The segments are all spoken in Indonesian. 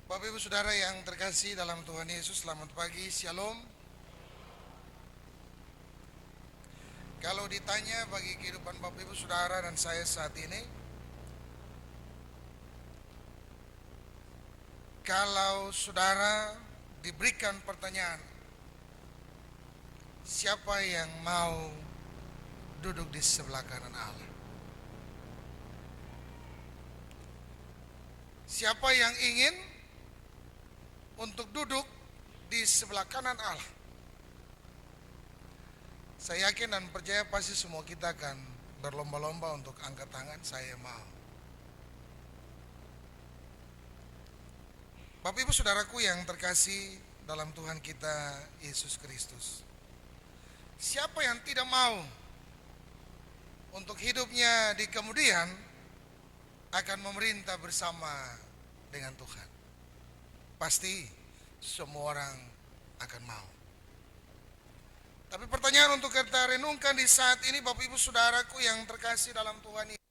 Bapak Ibu Saudara yang terkasih dalam Tuhan Yesus, selamat pagi, Shalom. Kalau ditanya bagi kehidupan Bapak Ibu Saudara dan saya saat ini, kalau saudara diberikan pertanyaan, siapa yang mau duduk di sebelah kanan Allah? Siapa yang ingin untuk duduk di sebelah kanan Allah? Saya yakin dan percaya pasti semua kita akan berlomba-lomba untuk angkat tangan, saya mau. Bapak Ibu Saudaraku yang terkasih dalam Tuhan kita Yesus Kristus, siapa yang tidak mau untuk hidupnya di kemudian akan memerintah bersama dengan Tuhan? Pasti semua orang akan mau. Tapi pertanyaan untuk kita renungkan di saat ini, Bapak Ibu Saudaraku yang terkasih dalam Tuhan ini,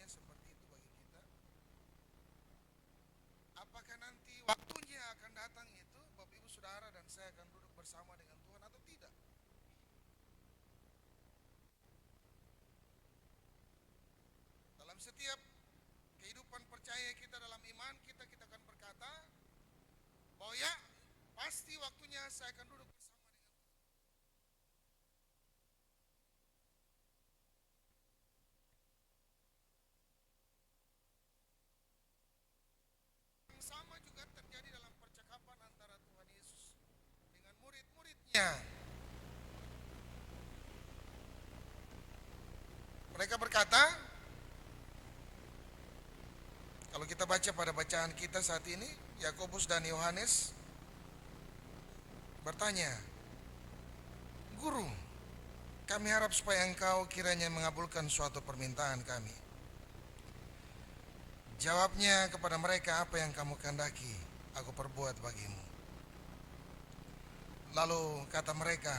seperti itu bagi kita. Apakah nanti waktunya akan datang itu Bapak Ibu Saudara dan saya akan duduk bersama dengan Tuhan atau tidak? Dalam setiap kehidupan percaya kita, dalam iman kita akan berkata bahwa ya pasti waktunya saya akan duduk bersama dengan Tuhan. Yang sama juga terjadi dalam percakapan antara Tuhan Yesus dengan murid-muridnya. Mereka berkata, kalau kita baca pada bacaan kita saat ini, Yakobus dan Yohanes bertanya, "Guru, kami harap supaya engkau kiranya mengabulkan suatu permintaan kami." Jawabnya kepada mereka, "Apa yang kamu kehendaki, aku perbuat bagimu." Lalu kata mereka,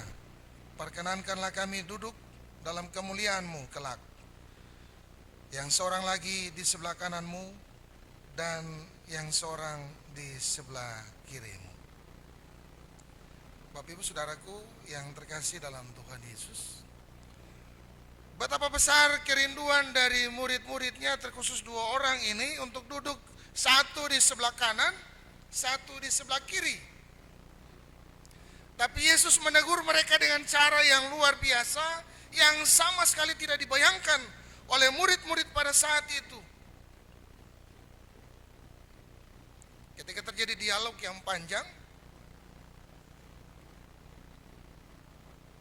"Perkenankanlah kami duduk dalam kemuliaanmu kelak, yang seorang lagi di sebelah kananmu dan yang seorang di sebelah kirimu." Bapak Ibu Saudaraku yang terkasih dalam Tuhan Yesus, betapa besar kerinduan dari murid-muridnya, terkhusus dua orang ini, untuk duduk satu di sebelah kanan, satu di sebelah kiri. Tapi Yesus menegur mereka dengan cara yang luar biasa, yang sama sekali tidak dibayangkan oleh murid-murid pada saat itu. Ketika terjadi dialog yang panjang,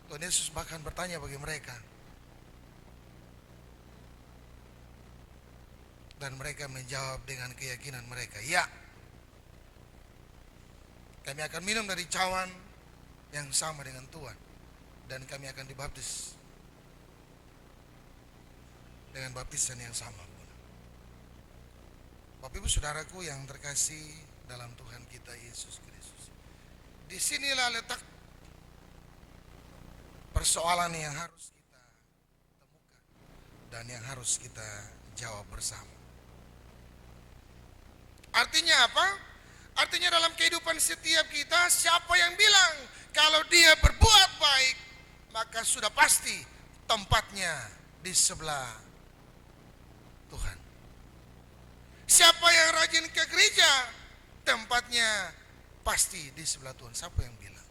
Tuhan Yesus bahkan bertanya bagi mereka, dan mereka menjawab dengan keyakinan mereka, "Ya, kami akan minum dari cawan yang sama dengan Tuhan, dan kami akan dibaptis dengan baptisan yang sama." Bapak Ibu Saudaraku yang terkasih dalam Tuhan kita Yesus Kristus, disinilah letak persoalan yang harus kita temukan dan yang harus kita jawab bersama. Artinya apa? Artinya dalam kehidupan setiap kita, siapa yang bilang kalau dia berbuat baik, maka sudah pasti tempatnya di sebelah Tuhan. Siapa yang rajin ke gereja, tempatnya pasti di sebelah Tuhan. Siapa yang bilang?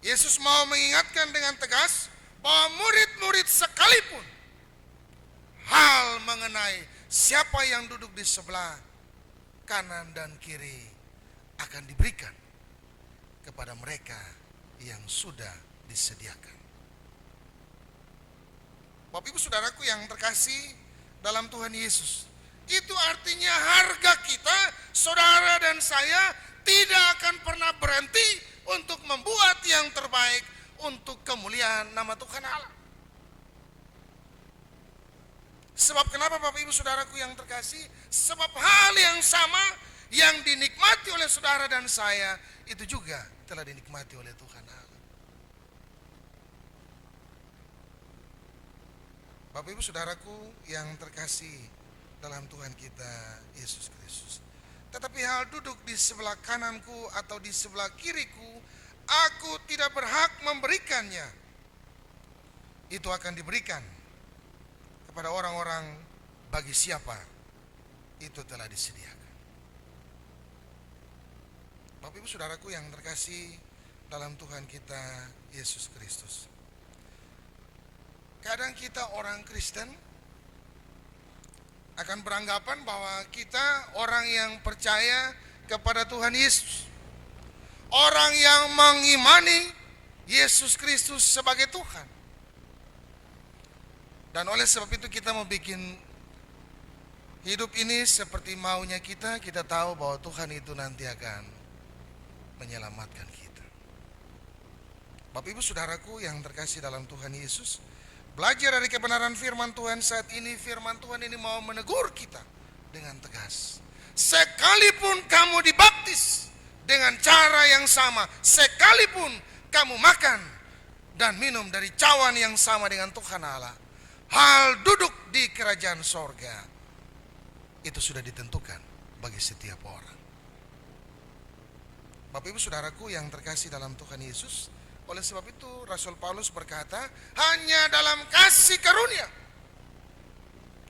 Yesus mau mengingatkan dengan tegas bahwa murid-murid sekalipun, hal mengenai siapa yang duduk di sebelah kanan dan kiri akan diberikan kepada mereka yang sudah disediakan. Bapak Ibu Saudaraku yang terkasih dalam Tuhan Yesus, itu artinya harga kita, saudara dan saya, tidak akan pernah berhenti untuk membuat yang terbaik untuk kemuliaan nama Tuhan Allah. Sebab kenapa Bapak Ibu Saudaraku yang terkasih? Sebab hal yang sama yang dinikmati oleh saudara dan saya itu juga telah dinikmati oleh Tuhan Allah. Bapak Ibu saudaraku yang terkasih dalam Tuhan kita Yesus Kristus. Tetapi hal duduk di sebelah kananku atau di sebelah kiriku, aku tidak berhak memberikannya. Itu akan diberikan kepada orang-orang bagi siapa itu telah disediakan. Bapak Ibu saudaraku yang terkasih dalam Tuhan kita Yesus Kristus. Kadang kita orang Kristen akan beranggapan bahwa kita orang yang percaya kepada Tuhan Yesus, orang yang mengimani Yesus Kristus sebagai Tuhan. Dan oleh sebab itu kita mau bikin hidup ini seperti maunya kita. Kita tahu bahwa Tuhan itu nanti akan menyelamatkan kita. Bapak Ibu saudaraku yang terkasih dalam Tuhan Yesus, belajar dari kebenaran firman Tuhan saat ini. Firman Tuhan ini mau menegur kita dengan tegas. Sekalipun kamu dibaptis dengan cara yang sama, sekalipun kamu makan dan minum dari cawan yang sama dengan Tuhan Allah, hal duduk di kerajaan sorga itu sudah ditentukan bagi setiap orang. Bapak Ibu saudaraku yang terkasih dalam Tuhan Yesus, oleh sebab itu Rasul Paulus berkata, hanya dalam kasih karunia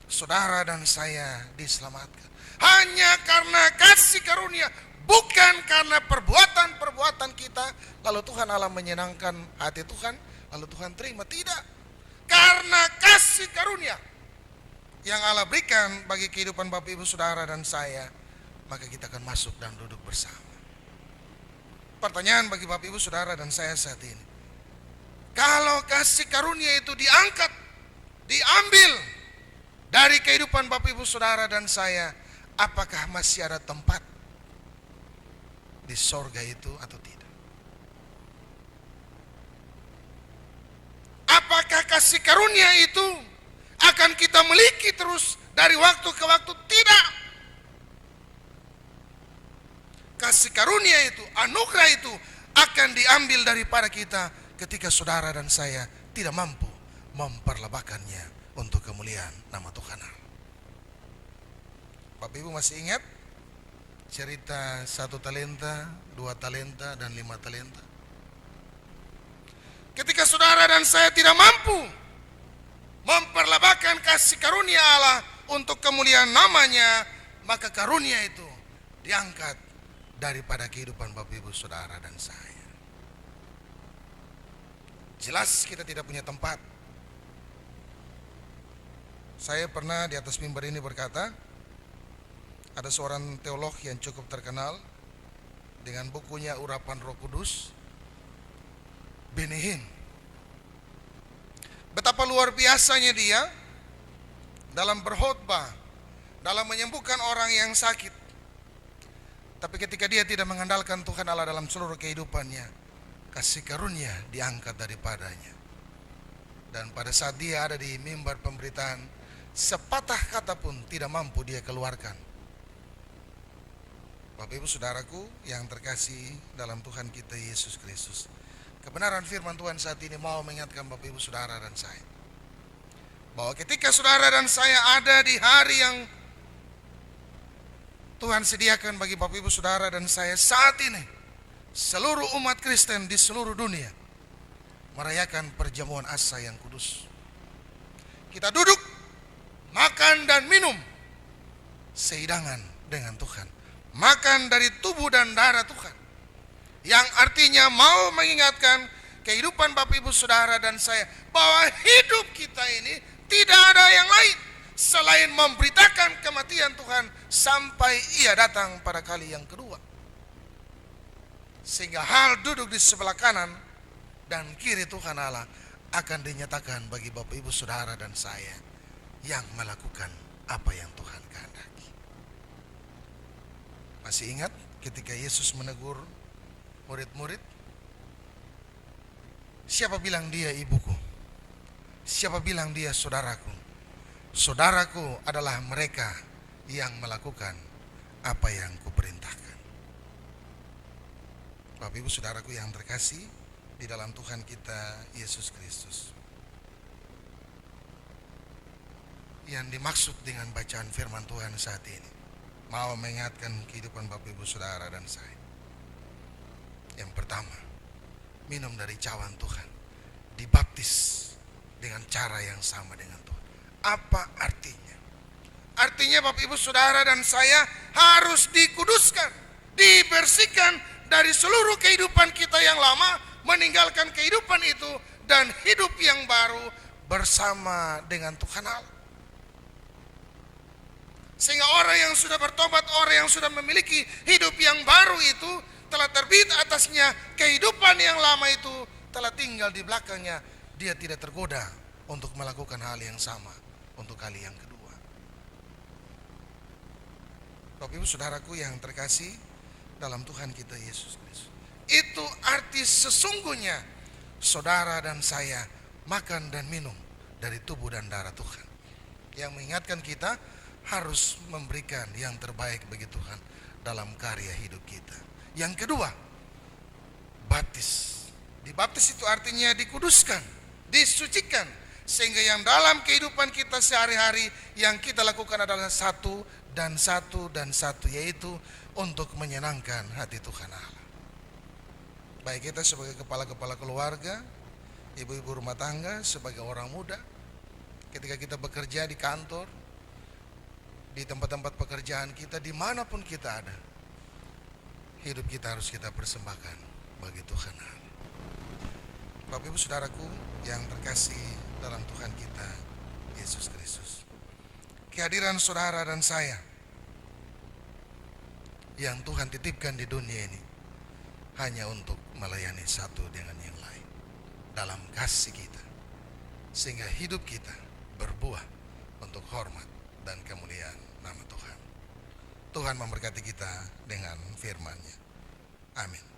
saudara dan saya diselamatkan. Hanya karena kasih karunia, bukan karena perbuatan-perbuatan kita, lalu Tuhan Allah menyenangkan hati Tuhan, lalu Tuhan terima. Tidak. Karena kasih karunia yang Allah berikan bagi kehidupan Bapak Ibu saudara dan saya, maka kita akan masuk dan duduk bersama. Pertanyaan bagi Bapak Ibu saudara dan saya saat ini, kalau kasih karunia itu diangkat, diambil dari kehidupan Bapak Ibu saudara dan saya, apakah masih ada tempat di sorga itu atau tidak? Apakah kasih karunia itu akan kita miliki terus dari waktu ke waktu? Tidak. Kasih karunia itu, anugerah itu akan diambil daripada kita ketika saudara dan saya tidak mampu memperlebahkannya untuk kemuliaan nama Tuhan. Bapak Ibu masih ingat cerita 1 talenta, 2 talenta, dan 5 talenta? Ketika saudara dan saya tidak mampu memperlebahkan kasih karunia Allah untuk kemuliaan namanya, maka karunia itu diangkat daripada kehidupan Bapak Ibu saudara dan saya. Jelas kita tidak punya tempat. Saya pernah di atas mimbar ini berkata, ada seorang teolog yang cukup terkenal dengan bukunya Urapan Roh Kudus, Benny Hinn. Betapa luar biasanya dia dalam berkhotbah, dalam menyembuhkan orang yang sakit. Tapi ketika dia tidak mengandalkan Tuhan Allah dalam seluruh kehidupannya, kasih karunia diangkat daripadanya. Dan pada saat dia ada di mimbar pemberitaan, sepatah kata pun tidak mampu dia keluarkan. Bapak Ibu saudaraku yang terkasih dalam Tuhan kita Yesus Kristus, kebenaran firman Tuhan saat ini mau mengingatkan Bapak Ibu saudara dan saya, bahwa ketika saudara dan saya ada di hari yang Tuhan sediakan bagi Bapak Ibu saudara dan saya saat ini, seluruh umat Kristen di seluruh dunia merayakan perjamuan asa yang kudus. Kita duduk, makan dan minum sehidangan dengan Tuhan, makan dari tubuh dan darah Tuhan, yang artinya mau mengingatkan kehidupan Bapak Ibu saudara dan saya bahwa hidup kita ini tidak ada yang lain selain memberitakan kematian Tuhan sampai Ia datang pada kali yang kedua. Sehingga hal duduk di sebelah kanan dan kiri Tuhan Allah akan dinyatakan bagi Bapak Ibu saudara dan saya yang melakukan apa yang Tuhan kehendaki. Masih ingat ketika Yesus menegur murid-murid, siapa bilang dia ibuku? Siapa bilang dia saudaraku? Saudaraku adalah mereka yang melakukan apa yang kuperintahkan. Bapak Ibu Saudaraku yang terkasih di dalam Tuhan kita Yesus Kristus, yang dimaksud dengan bacaan firman Tuhan saat ini mau mengingatkan kehidupan Bapak Ibu Saudara dan saya. Yang pertama, minum dari cawan Tuhan, dibaptis dengan cara yang sama dengan Tuhan. Apa artinya? Artinya Bapak Ibu Saudara dan saya harus dikuduskan, dibersihkan dari seluruh kehidupan kita yang lama, meninggalkan kehidupan itu dan hidup yang baru bersama dengan Tuhan Allah. Sehingga orang yang sudah bertobat, orang yang sudah memiliki hidup yang baru itu, telah terbit atasnya kehidupan yang lama itu, telah tinggal di belakangnya. Dia tidak tergoda untuk melakukan hal yang sama untuk kali yang kedua. Bapak Ibu Saudaraku yang terkasih dalam Tuhan kita Yesus Kristus, itu arti sesungguhnya saudara dan saya makan dan minum dari tubuh dan darah Tuhan, yang mengingatkan kita harus memberikan yang terbaik bagi Tuhan dalam karya hidup kita. Yang kedua, baptis. Dibaptis itu artinya dikuduskan, disucikan, sehingga yang dalam kehidupan kita sehari-hari yang kita lakukan adalah satu dan satu, yaitu untuk menyenangkan hati Tuhan Allah. Baik kita sebagai kepala-kepala keluarga, ibu-ibu rumah tangga, sebagai orang muda, ketika kita bekerja di kantor, di tempat-tempat pekerjaan kita, dimanapun kita ada, hidup kita harus kita persembahkan bagi Tuhan Allah. Bapak Ibu Saudaraku yang terkasih dalam Tuhan kita Yesus Kristus, kehadiran saudara dan saya yang Tuhan titipkan di dunia ini hanya untuk melayani satu dengan yang lain dalam kasih kita, sehingga hidup kita berbuah untuk hormat dan kemuliaan nama Tuhan. Tuhan memberkati kita dengan firman-Nya. Amin.